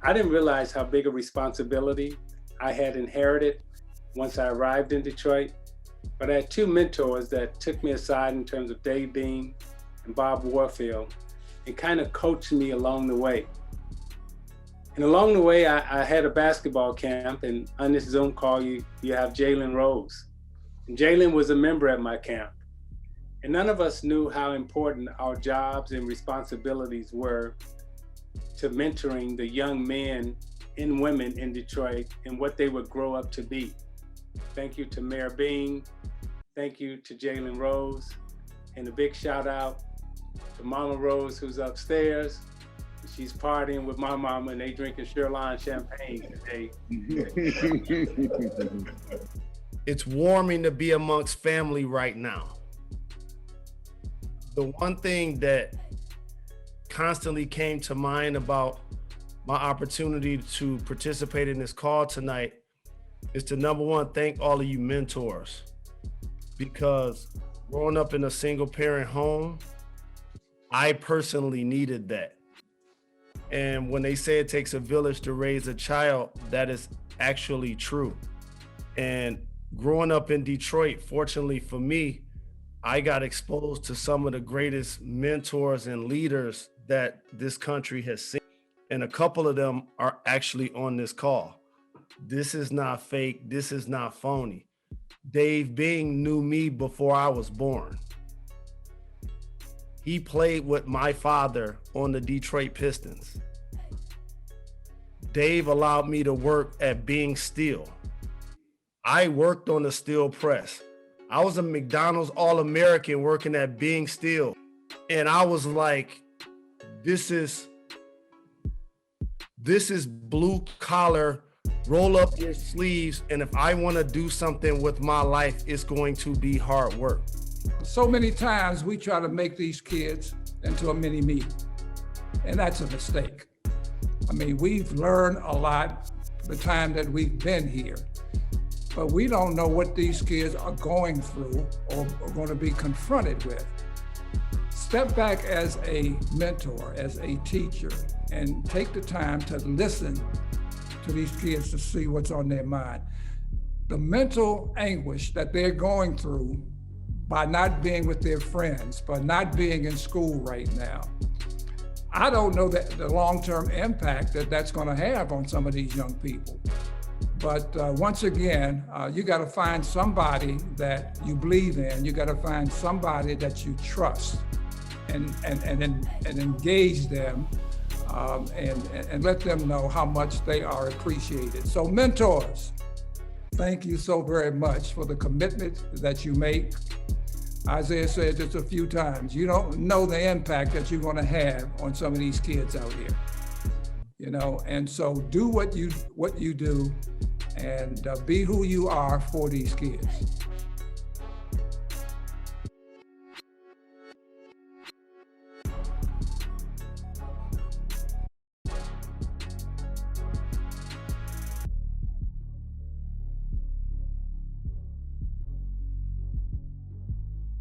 I didn't realize how big a responsibility I had inherited once I arrived in Detroit. But I had two mentors that took me aside in terms of Dave Beam and Bob Warfield and kind of coached me along the way. And along the way, I had a basketball camp, and on this Zoom call, you have Jalen Rose. And Jalen was a member at my camp. And none of us knew how important our jobs and responsibilities were to mentoring the young men and women in Detroit and what they would grow up to be. Thank you to Mayor Bean. Thank you to Jalen Rose. And a big shout out to Mama Rose, who's upstairs. She's partying with my mama and they drinking Sherline champagne today. It's warming to be amongst family right now. The one thing that constantly came to mind about my opportunity to participate in this call tonight is to, number one, thank all of you mentors, because growing up in a single parent home, I personally needed that. And when they say it takes a village to raise a child, that is actually true. And growing up in Detroit, fortunately for me, I got exposed to some of the greatest mentors and leaders that this country has seen. And a couple of them are actually on this call. This is not fake. This is not phony. Dave Bing knew me before I was born. He played with my father on the Detroit Pistons. Dave allowed me to work at Bing Steel. I worked on the steel press. I was a McDonald's All-American working at Bing Steel. And I was like, this is blue collar, roll up your sleeves. And if I want to do something with my life, it's going to be hard work. So many times we try to make these kids into a mini me, and that's a mistake. I mean, we've learned a lot the time that we've been here, but we don't know what these kids are going through or are going to be confronted with. Step back as a mentor, as a teacher, and take the time to listen to these kids to see what's on their mind. The mental anguish that they're going through by not being with their friends, by not being in school right now. I don't know the long-term impact that that's gonna have on some of these young people. But once again, you gotta find somebody that you believe in. You gotta find somebody that you trust and engage them and let them know how much they are appreciated. So mentors, thank you so very much for the commitment that you make. Isiah said this a few times, you don't know the impact that you're gonna have on some of these kids out here. You know, and so do what you do and be who you are for these kids.